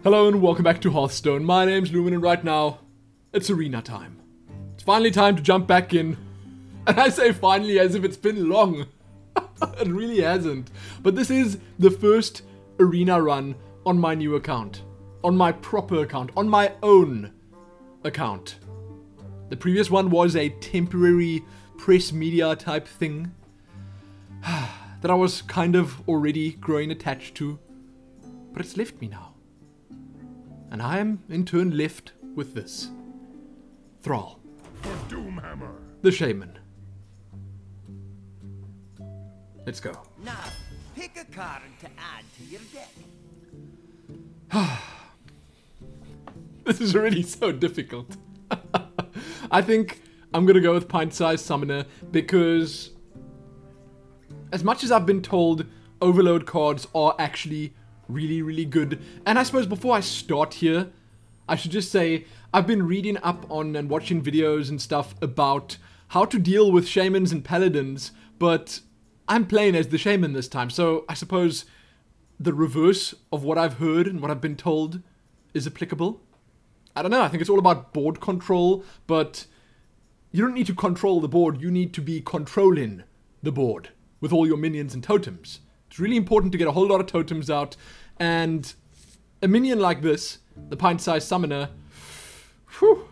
Hello and welcome back to Hearthstone. My name's Lumin and right now, it's arena time. It's finally time to jump back in. And I say finally as if it's been long. It really hasn't. But this is the first arena run on my new account. On my proper account. On my own account. The previous one was a temporary press media type thing. That I was kind of already growing attached to. But it's left me now. And I am, in turn, left with this. Thrall. For Doomhammer. The Shaman. Let's go. Now, pick a card to add to your deck. This is really so difficult. I think I'm gonna go with Pint-Sized Summoner because as much as I've been told Overload cards are actually really good, and I suppose before I start here, I should just say I've been reading up on and watching videos and stuff about how to deal with Shamans and Paladins, but I'm playing as the Shaman this time, so I suppose the reverse of what I've heard and what I've been told is applicable. I don't know, I think it's all about board control, but you don't need to control the board, you need to be controlling the board with all your minions and totems. It's really important to get a whole lot of totems out, and a minion like this, the Pint-Sized Summoner, whew,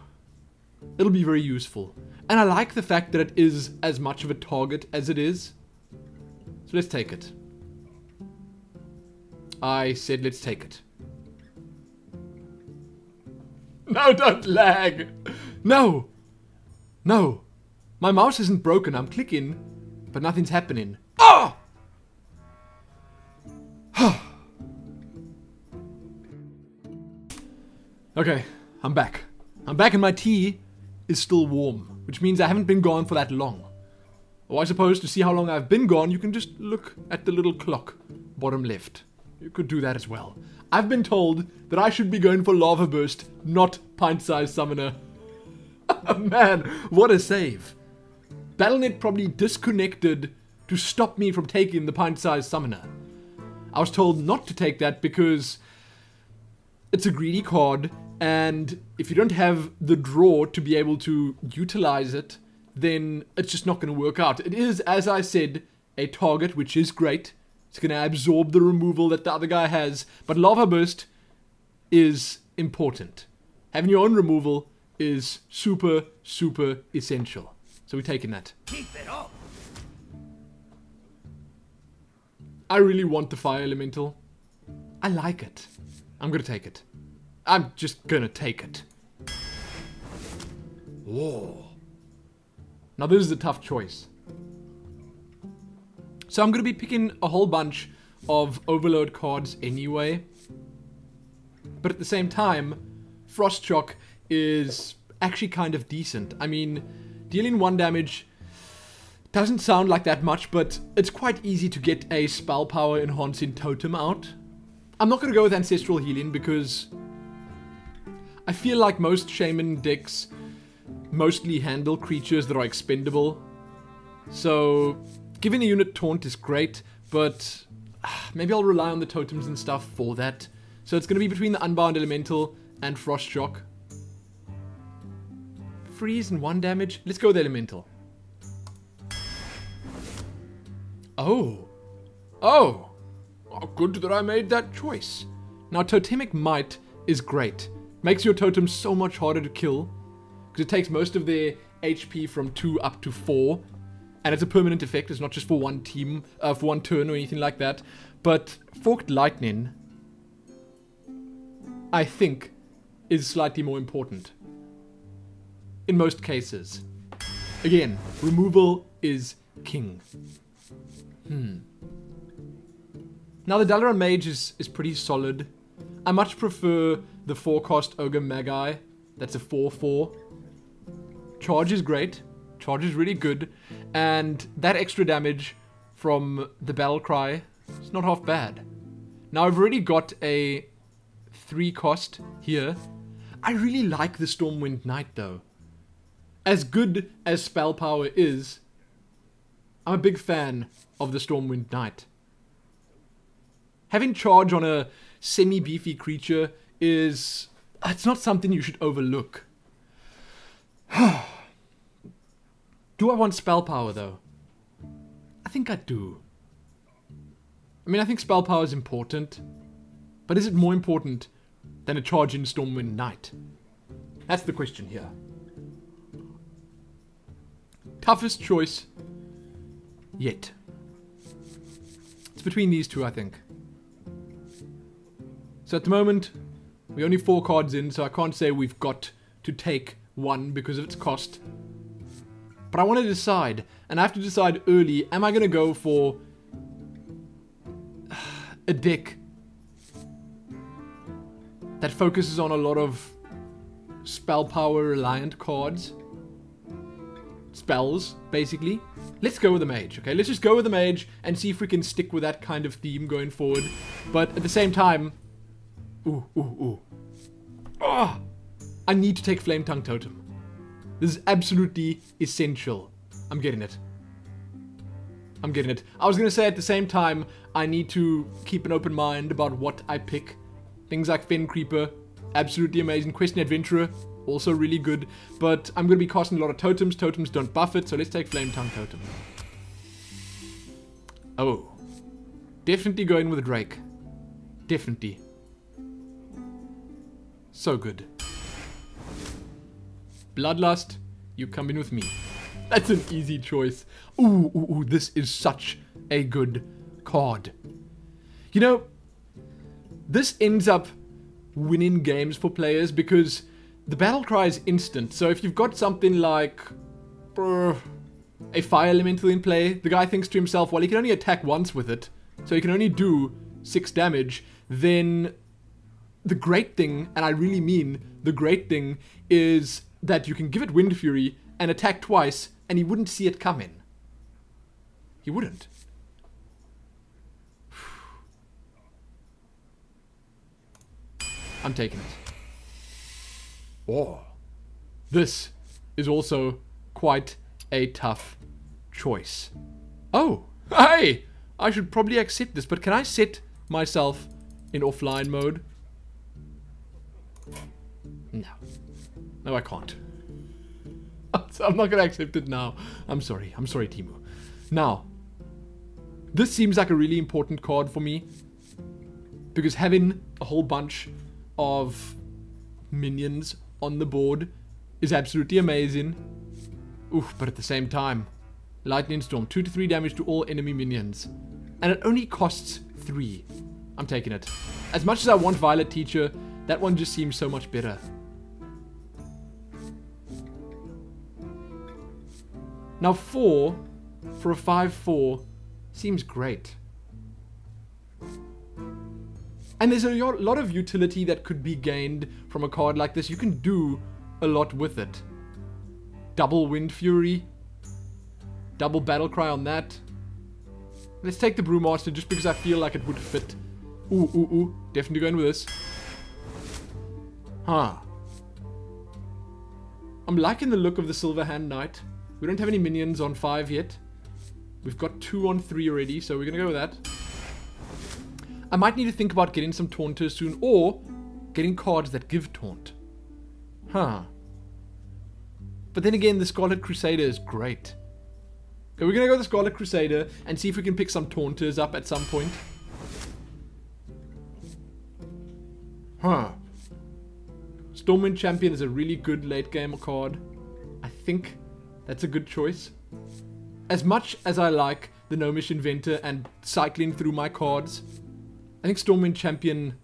it'll be very useful. And I like the fact that it is as much of a target as it is. So let's take it. I said let's take it. No, don't lag! No! No! My mouse isn't broken, I'm clicking, but nothing's happening. Oh! Okay, I'm back. I'm back and my tea is still warm, which means I haven't been gone for that long. Or I suppose to see how long I've been gone, you can just look at the little clock, bottom left. You could do that as well. I've been told that I should be going for Lava Burst, not Pint-Sized Summoner. Man, what a save. Battle.net probably disconnected to stop me from taking the Pint-Sized Summoner. I was told not to take that because it's a greedy card, and if you don't have the draw to be able to utilize it, then it's just not going to work out. It is, as I said, a target, which is great. It's going to absorb the removal that the other guy has, but Lava Burst is important. Having your own removal is super essential. So we're taking that. Keep it up. I really want the Fire Elemental. I like it. I'm gonna take it. I'm just gonna take it. Whoa. Now this is a tough choice. So I'm gonna be picking a whole bunch of Overload cards anyway. But at the same time, Frost Shock is actually kind of decent. I mean, dealing 1 damage doesn't sound like that much, but it's quite easy to get a spell power enhancing totem out. I'm not going to go with Ancestral Healing because I feel like most Shaman decks mostly handle creatures that are expendable. So giving a unit taunt is great, but maybe I'll rely on the totems and stuff for that. So it's going to be between the Unbound Elemental and Frost Shock. Freeze and 1 damage. Let's go with Elemental. Oh. Oh. Oh, good that I made that choice. Now, Totemic Might is great. Makes your totems so much harder to kill. Because it takes most of their HP from 2 up to 4. And it's a permanent effect. It's not just for one team, for one turn or anything like that. But Forked Lightning, I think, is slightly more important. In most cases. Again, removal is king. Now the Dalaran Mage is pretty solid. I much prefer the 4-cost Ogre Magi. That's a 4/4. Charge is great. Charge is really good. And that extra damage from the Battle Cry is not half bad. Now I've already got a 3-cost here. I really like the Stormwind Knight though. As good as spell power is, I'm a big fan of the Stormwind Knight. Having charge on a semi-beefy creature is... It's not something you should overlook. Do I want spell power, though? I think I do. I mean, I think spell power is important. But is it more important than a charge in Stormwind Knight? That's the question here. Toughest choice yet. It's between these two, I think. So at the moment, we're only 4 cards in, so I can't say we've got to take one because of its cost. But I want to decide, and I have to decide early, am I going to go for a deck that focuses on a lot of spell power reliant cards? Spells, basically. Let's go with the mage, okay? Let's just go with the mage and see if we can stick with that kind of theme going forward. But at the same time... Ooh. Oh, I need to take Flame Tongue Totem. This is absolutely essential. I'm getting it. I was going to say at the same time, I need to keep an open mind about what I pick. Things like Fen Creeper, absolutely amazing. Questing Adventurer, also really good. But I'm going to be casting a lot of totems. Totems don't buff it, so let's take Flame Tongue Totem. Oh. Definitely going with Drake. Definitely. So good. Bloodlust, you come in with me. That's an easy choice. Ooh, this is such a good card. You know, this ends up winning games for players because the battle cry is instant. So if you've got something like a fire elemental in play, the guy thinks to himself, well, he can only attack once with it, so he can only do 6 damage, then the great thing, and I really mean the great thing, is that you can give it Wind Fury and attack twice, and he wouldn't see it coming. He wouldn't. I'm taking it. Oh. This is also quite a tough choice. Oh, hey! I should probably accept this, but can I set myself in offline mode? No. No, I can't. So I'm not going to accept it now. I'm sorry, Timu. Now, this seems like a really important card for me. Because having a whole bunch of minions on the board is absolutely amazing. Oof, but at the same time, Lightning Storm, 2 to 3 damage to all enemy minions. And it only costs 3. I'm taking it. As much as I want Violet Teacher, that one just seems so much better. Now 4 for a 5/4 seems great. And there's a lot of utility that could be gained from a card like this. You can do a lot with it. Double Wind Fury. Double Battle Cry on that. Let's take the Brewmaster just because I feel like it would fit. Ooh. Definitely going with this. Huh. I'm liking the look of the Silverhand Knight. We don't have any minions on 5 yet. We've got 2 on 3 already, so we're going to go with that. I might need to think about getting some Taunters soon, or getting cards that give Taunt. Huh. But then again, the Scarlet Crusader is great. Okay, we're going to go with the Scarlet Crusader and see if we can pick some Taunters up at some point. Huh. Stormwind Champion is a really good late game card. I think that's a good choice. As much as I like the Gnomish Inventor and cycling through my cards, I think Stormwind Champion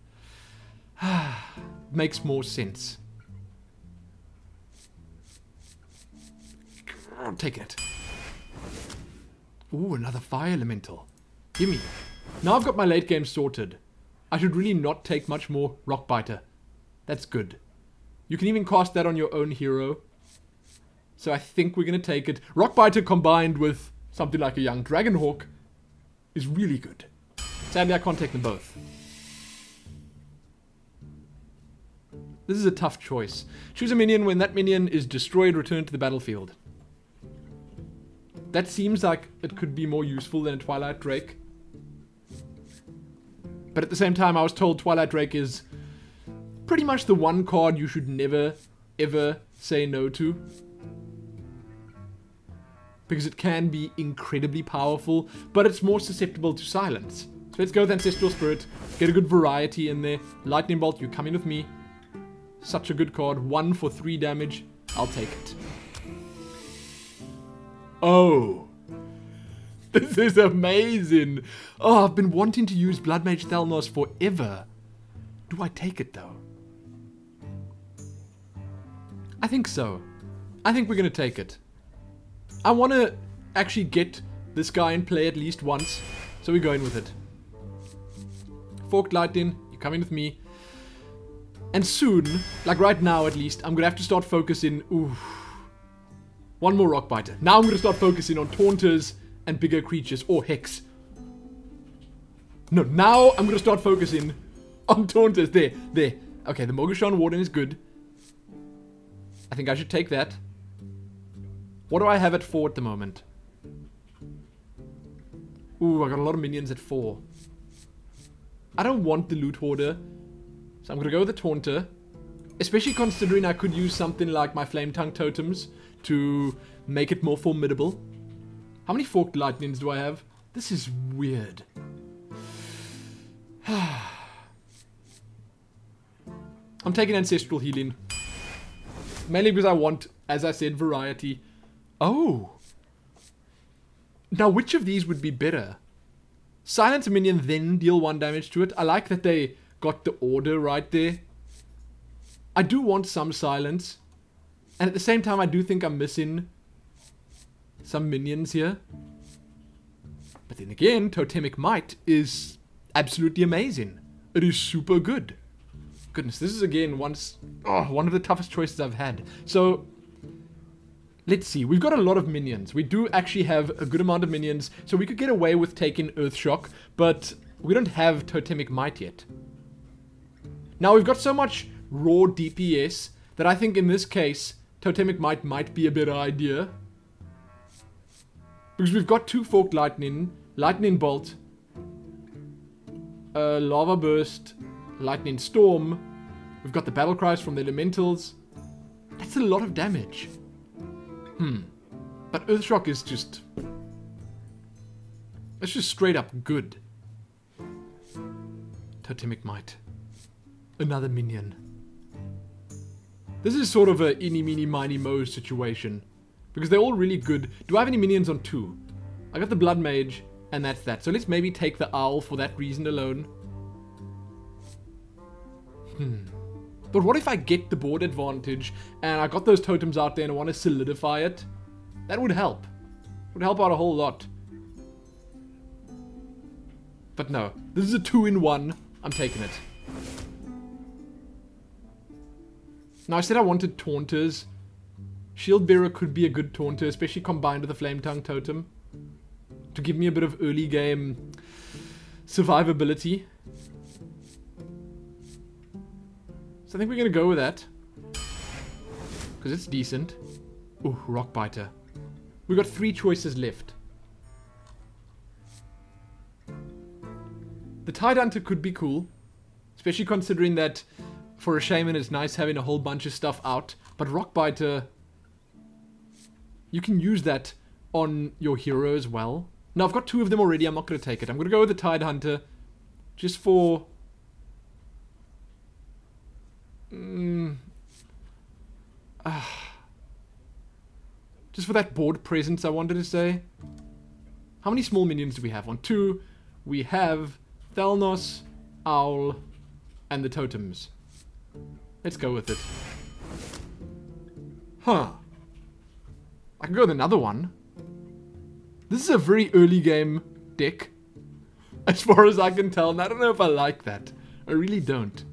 makes more sense. I'm taking it. Ooh, another Fire Elemental. Gimme. Now I've got my late game sorted. I should really not take much more Rockbiter. That's good. You can even cast that on your own hero. So I think we're going to take it. Rockbiter combined with something like a young Dragonhawk is really good. Sadly, I can't take them both. This is a tough choice. Choose a minion. When that minion is destroyed, return to the battlefield. That seems like it could be more useful than a Twilight Drake. But at the same time, I was told Twilight Drake is pretty much the one card you should never, ever say no to. Because it can be incredibly powerful, but it's more susceptible to silence. So let's go with Ancestral Spirit, get a good variety in there. Lightning Bolt, you come in with me. Such a good card. 1 for 3 damage. I'll take it. Oh. This is amazing. Oh, I've been wanting to use Blood Mage Thalnos forever. Do I take it though? I think so. I think we're going to take it. I want to actually get this guy in play at least once. So we're going with it. Forked Lightning, you're coming with me. And soon, like right now at least, I'm going to have to start focusing. Ooh. One more Rock Biter. Now I'm going to start focusing on Taunters and bigger creatures. Or Hex. No, now I'm going to start focusing on Taunters. There. Okay, the Mogushan Warden is good. I think I should take that. What do I have at 4 at the moment? Ooh, I got a lot of minions at 4. I don't want the Loot Hoarder. So I'm going to go with the Taunter. Especially considering I could use something like my Flame Tongue Totems to make it more formidable. How many Forked Lightnings do I have? This is weird. I'm taking Ancestral Healing. Mainly because I want, as I said, variety. Oh. Now, which of these would be better? Silence a minion, then deal 1 damage to it. I like that they got the order right there. I do want some silence. And at the same time, I do think I'm missing some minions here. But then again, Totemic Might is absolutely amazing. It is super good. Goodness, this is again one of the toughest choices I've had. So, let's see. We've got a lot of minions. We do actually have a good amount of minions. So we could get away with taking Earthshock. But we don't have Totemic Might yet. Now, we've got so much raw DPS that I think in this case, Totemic might be a better idea. Because we've got 2 Forked Lightning, Lightning Bolt, Lava Burst, Lightning Storm. We've got the Battle Cries from the Elementals. That's a lot of damage. But Earthshock is just... it's just straight up good. Totemic Might. Another minion. This is sort of a eeny, meeny, miny, moe situation. Because they're all really good. Do I have any minions on 2? I got the Blood Mage, and that's that. So let's maybe take the Owl for that reason alone. But what if I get the board advantage, and I got those totems out there and I want to solidify it? That would help. It would help out a whole lot. But no. This is a 2-in-1. I'm taking it. Now, I said I wanted Taunters. Shield Bearer could be a good Taunter, especially combined with the Flame Tongue Totem. To give me a bit of early game survivability. So I think we're going to go with that. Because it's decent. Ooh, Rock Biter. We've got 3 choices left. The Tidehunter could be cool. Especially considering that for a Shaman it's nice having a whole bunch of stuff out. But Rock Biter, you can use that on your hero as well. Now I've got 2 of them already. I'm not going to take it. I'm going to go with the Tidehunter. Just for... just for that board presence, I wanted to say. How many small minions do we have? On 2, we have Thalnos, Owl, and the totems. Let's go with it. Huh. I can go with another one. This is a very early game deck, as far as I can tell, and I don't know if I like that. I really don't.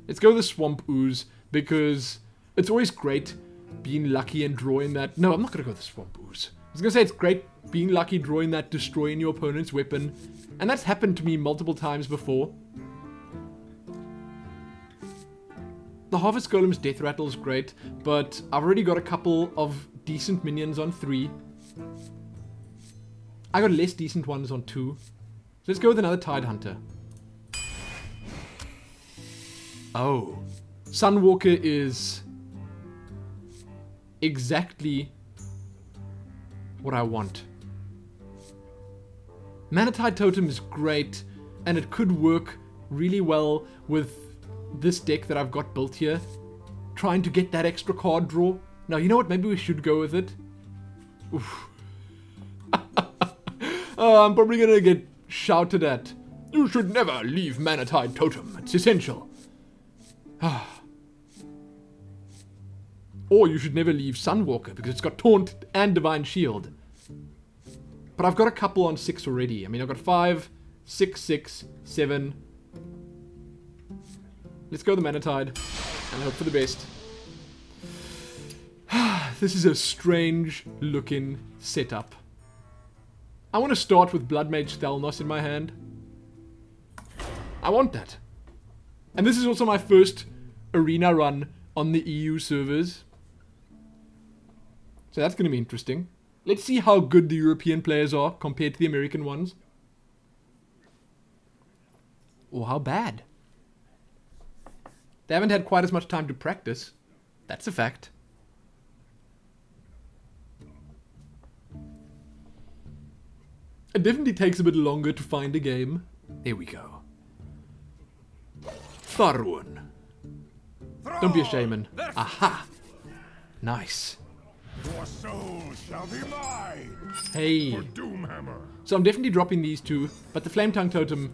Let's go with the Swamp Ooze, because it's always great being lucky and drawing that... No, I'm not going to go with the Swamp Ooze. I was going to say it's great being lucky drawing that, destroying your opponent's weapon. And that's happened to me multiple times before. The Harvest Golem's Death Rattle is great, but I've already got a couple of decent minions on 3. I got less decent ones on 2. So let's go with another Tidehunter. Oh. Sunwalker is exactly what I want. Manatide Totem is great, and it could work really well with this deck that I've got built here. Trying to get that extra card draw. Now, you know what? Maybe we should go with it. Oof. Oh, I'm probably gonna get shouted at. You should never leave Manatide Totem. It's essential. Or you should never leave Sunwalker because it's got Taunt and Divine Shield. But I've got a couple on 6 already. I mean, I've got 5, 6, 6, 7. Let's go the Manatide and hope for the best. This is a strange looking setup. I want to start with Blood Mage Thalnos in my hand. I want that. And this is also my first arena run on the EU servers. So that's going to be interesting. Let's see how good the European players are compared to the American ones. Or how bad. They haven't had quite as much time to practice. That's a fact. It definitely takes a bit longer to find a game. There we go. Tharun. Don't be a shaman. Aha! Nice. Your soul shall be mine. Hey. For Doomhammer. So I'm definitely dropping these two, but the Flame Tongue Totem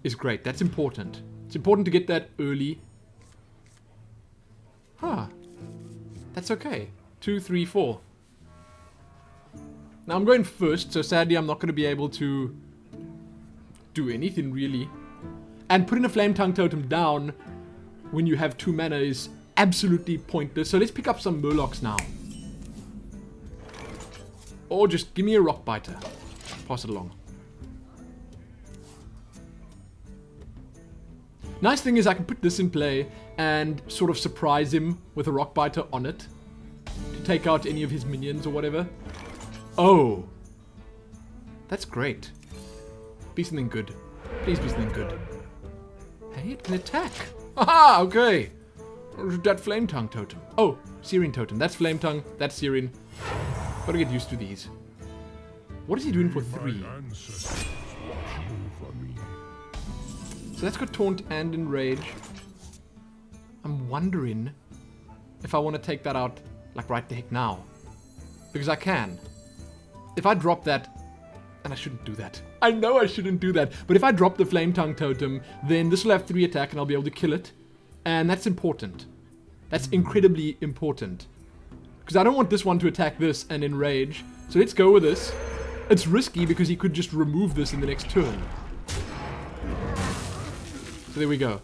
is great. That's important. It's important to get that early. Huh. That's okay. 2, 3, 4. Now I'm going first, so sadly I'm not going to be able to do anything really. And putting a Flame Tongue Totem down when you have 2 mana is absolutely pointless. So let's pick up some Murlocs now. Or just give me a Rock Biter. Pass it along. Nice thing is I can put this in play and sort of surprise him with a Rock Biter on it. To take out any of his minions or whatever. Oh. That's great. Be something good. Please be something good. Hey, it can attack. Haha, okay. That Flame Tongue Totem. Oh, Searing Totem. That's Flame Tongue. That's Searing. Gotta get used to these. What is he doing for 3? So that's got Taunt and Enrage. I'm wondering if I want to take that out, like, right the heck now. Because I can. If I drop that... And I shouldn't do that. I know I shouldn't do that. But if I drop the Flame Tongue Totem, then this will have 3 attack and I'll be able to kill it. And that's important. That's incredibly important. Because I don't want this one to attack this and enrage. So let's go with this. It's risky because he could just remove this in the next turn. So there we go.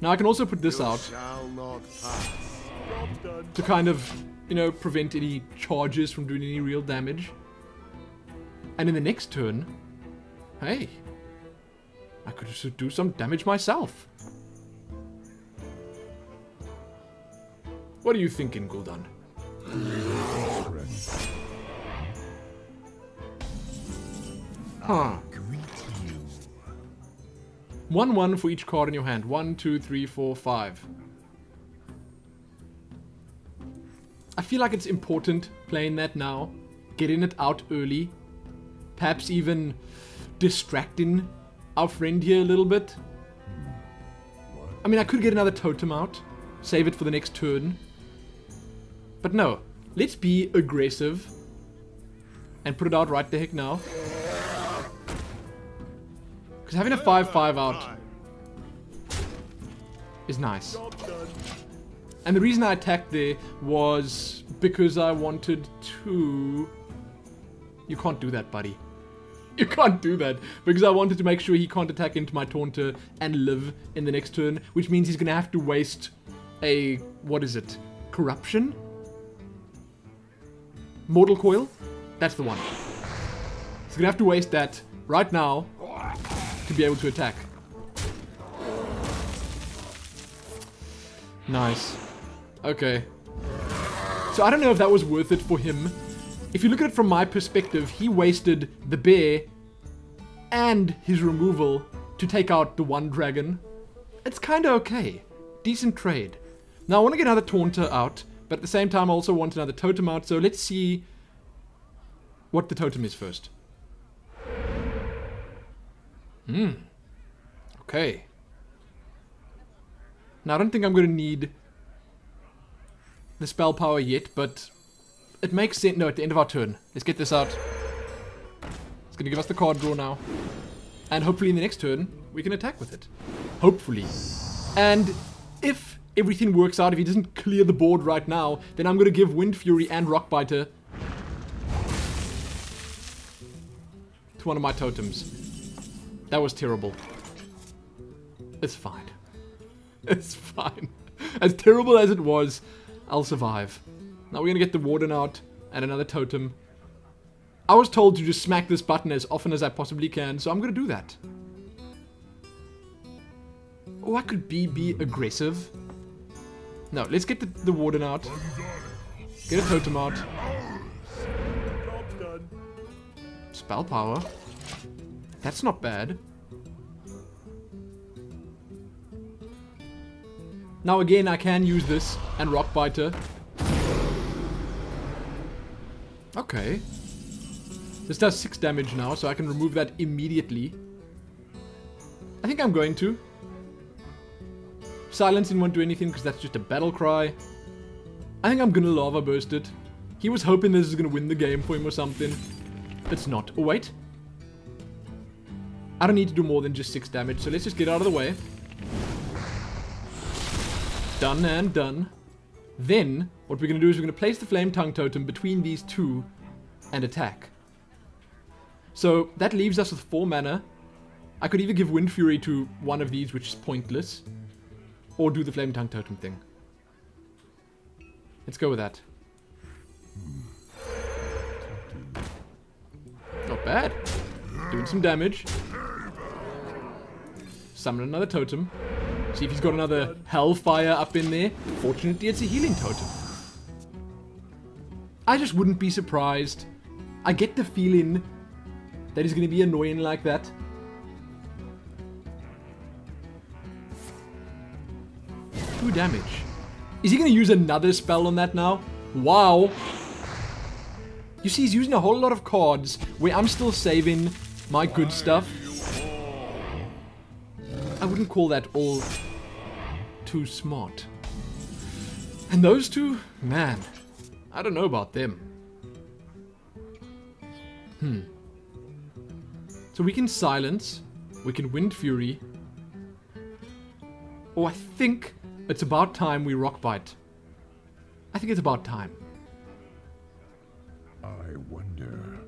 Now I can also put this out. To kind of, you know, prevent any charges from doing any real damage. And in the next turn, hey, I could just do some damage myself. What are you thinking, Gul'dan? Huh. 1/1 for each card in your hand. 1, 2, 3, 4, 5. I feel like it's important playing that now. Getting it out early. Perhaps even distracting our friend here a little bit. I mean, I could get another totem out. Save it for the next turn. But no. Let's be aggressive. And put it out right the heck now. Because having a 5/5 out is nice. And the reason I attacked there was because I wanted to... You can't do that, buddy. You can't do that. Because I wanted to make sure he can't attack into my Taunter and live in the next turn. Which means he's going to have to waste a... What is it? Corruption? Mortal Coil? That's the one. He's going to have to waste that right now to be able to attack. Nice. Okay. So I don't know if that was worth it for him. If you look at it from my perspective, he wasted the bear and his removal to take out the one dragon. it's kind of okay. Decent trade. Now I want to get another Taunter out, but at the same time I also want another Totem out, so let's see what the Totem is first. Okay. Now I don't think I'm going to need the spell power yet, but it makes sense. No, at the end of our turn. Let's get this out. It's going to give us the card draw now. And hopefully in the next turn, we can attack with it. Hopefully. And if everything works out, if he doesn't clear the board right now, then I'm going to give Wind Fury and Rockbiter to one of my totems. That was terrible. It's fine. It's fine. As terrible as it was, I'll survive. Now we're going to get the Warden out and another totem. I was told to just smack this button as often as I possibly can, so I'm going to do that. Oh, I could be aggressive. No, let's get the Warden out. Get a totem out. Spell power. That's not bad. Now again, I can use this and Rockbiter. Okay. This does 6 damage now, so I can remove that immediately. I think I'm going to. Silencing won't do anything because that's just a battle cry. I think I'm gonna Lava Burst it. He was hoping this is gonna win the game for him or something. It's not. Oh, wait. I don't need to do more than just 6 damage, so let's just get out of the way. Done and done. Then, what we're going to do is we're going to place the Flame Tongue Totem between these two and attack. So, that leaves us with 4 mana. I could either give Wind Fury to one of these, which is pointless, or do the Flame Tongue Totem thing. Let's go with that. Not bad. Doing some damage. Summon another totem. See if he's got another Hellfire up in there. Fortunately, it's a healing totem. I just wouldn't be surprised. I get the feeling that he's going to be annoying like that. Two damage. Is he going to use another spell on that now? Wow. You see, he's using a whole lot of cards where I'm still saving my good stuff. I wouldn't call that all too smart. And those two, man, I don't know about them. So we can silence, we can Wind Fury. Oh, I think it's about time we Rockbite. I think it's about time. I wonder.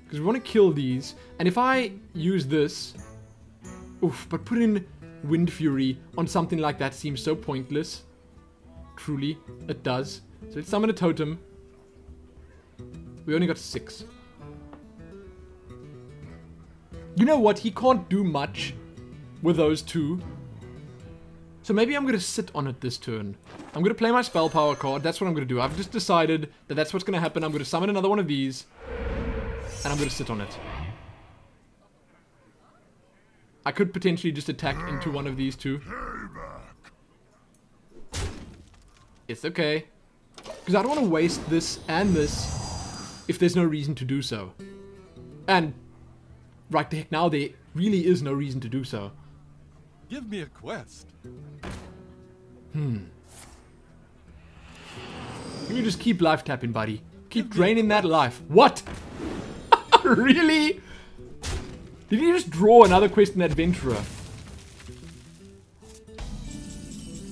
Because we want to kill these, and if I use this, oof, but put in Wind Fury on something like that seems so pointless. Truly, it does. So let's summon a totem. We only got 6. You know what? He can't do much with those 2. So maybe I'm going to sit on it this turn. I'm going to play my spell power card. That's what I'm going to do. I've just decided that that's what's going to happen. I'm going to summon another one of these. And I'm going to sit on it. I could potentially just attack into one of these two. It's okay. Because I don't want to waste this and this if there's no reason to do so. And right the heck now, there really is no reason to do so. Give me a quest. You just keep life tapping, buddy. Keep draining that life. What? Really? Did you just draw another quest in Adventurer?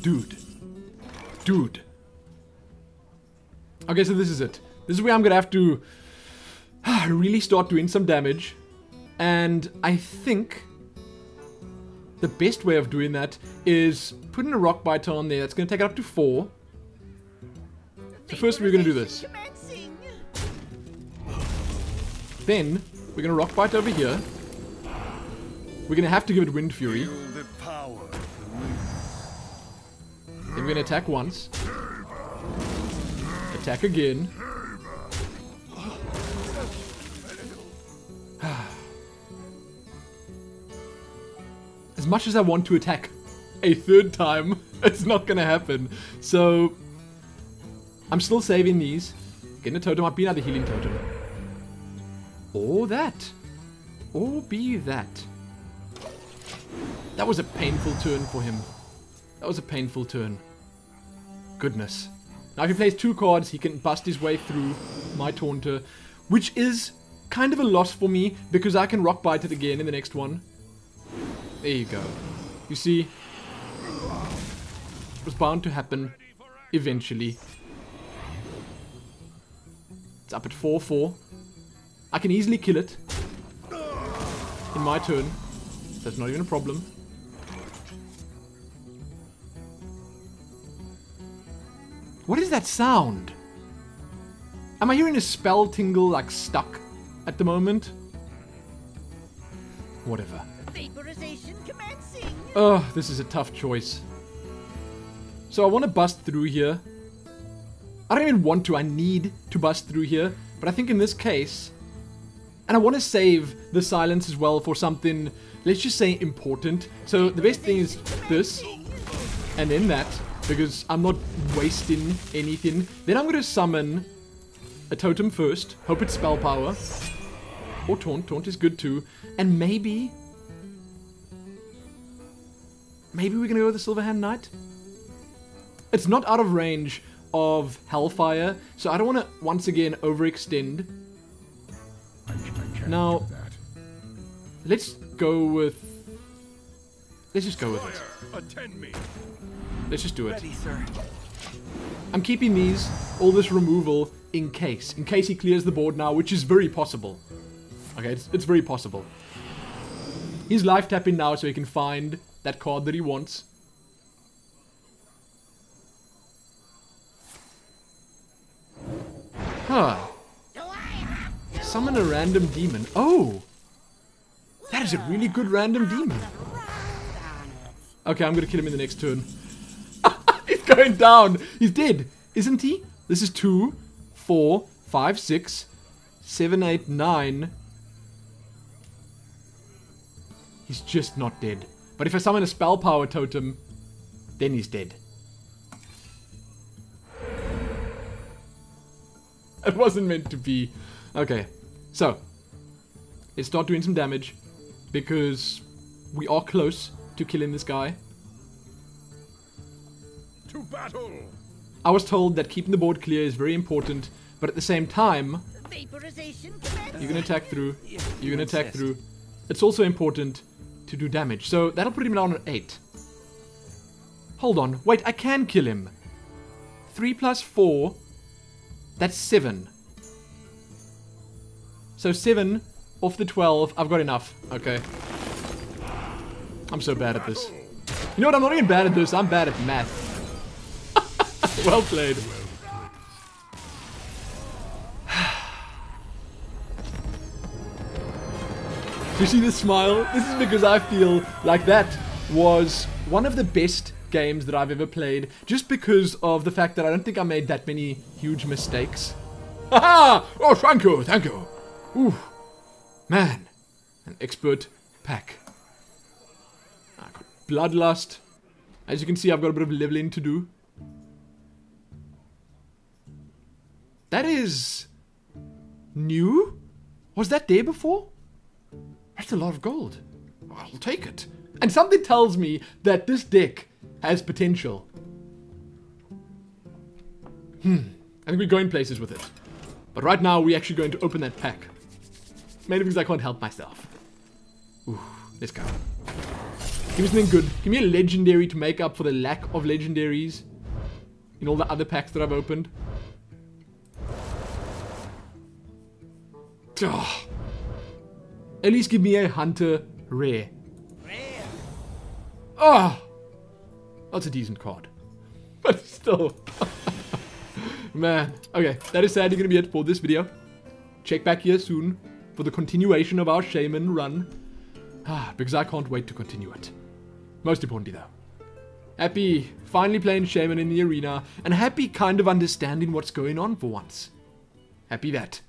Dude. Dude. Okay, so this is it. This is where I'm gonna have to really start doing some damage. And I think the best way of doing that is putting a Rockbiter on there. That's gonna take it up to 4. So first we're gonna do this. Then we're gonna Rockbite over here. We're gonna have to give it Wind Fury. The power. Then we're gonna attack once. Attack again. As much as I want to attack a third time. It's not gonna happen. So, I'm still saving these. Getting a totem, might be another healing totem. Or that. Or be that. That was a painful turn for him. That was a painful turn. Goodness. Now if he plays 2 cards, he can bust his way through my Taunter, which is kind of a loss for me, because I can Rock Bite it again in the next one. There you go. You see? It was bound to happen eventually. It's up at 4-4. I can easily kill it in my turn. That's not even a problem. What is that sound? Am I hearing a spell tingle like stuck at the moment? Whatever. Vaporization commencing. Oh, this is a tough choice. So I want to bust through here. I don't even want to, I need to bust through here. But I think in this case, and I want to save the silence as well for something, let's just say, important. So the best thing is this, and then that, because I'm not wasting anything. Then I'm going to summon a totem first. Hope it's spell power. Or taunt. Taunt is good too. And maybe we're going to go with the Silverhand Knight. It's not out of range of Hellfire, so I don't want to once again overextend. Now, let's go with... Let's just go with it. Attend me. Let's just do it. Ready, sir. I'm keeping these, all this removal, in case he clears the board now, which is very possible. Okay, it's very possible. He's life tapping now so he can find that card that he wants. Huh. Summon a random demon. Oh! That is a really good random demon. Okay, I'm gonna kill him in the next turn. He's going down! He's dead, isn't he? This is 2, 4, 5, 6, 7, 8, 9. He's just not dead. But if I summon a spell power totem, then he's dead. It wasn't meant to be. Okay, so let's start doing some damage, because we are close to killing this guy. To battle. I was told that keeping the board clear is very important, but at the same time, Vaporization commencing. you can attack through. You can attack through. It's also important to do damage, so that'll put him down at 8. Hold on, wait, I can kill him. 3 plus 4. That's 7. So 7 off the 12. I've got enough. Okay. I'm so bad at this. You know what? I'm not even bad at this. I'm bad at math. Well played. You see this smile? This is because I feel like that was one of the best games that I've ever played, just because of the fact that I don't think I made that many huge mistakes. Haha! Oh, thank you, thank you. Ooh, man, an expert pack. I got Bloodlust. As you can see, I've got a bit of leveling to do. That is new? Was that there before? That's a lot of gold. I'll take it. And something tells me that this deck has potential. I think we're going places with it. But right now, we're actually going to open that pack. Mainly because I can't help myself. Ooh, let's go. Give me something good. Give me a legendary to make up for the lack of legendaries in all the other packs that I've opened. Oh. At least give me a Hunter Rare. Rare. Oh! That's a decent card. But still. Man. Okay, that is sadly going to be it for this video. Check back here soon for the continuation of our Shaman run. Because I can't wait to continue it. Most importantly though, happy finally playing Shaman in the arena, and happy kind of understanding what's going on for once. Happy that.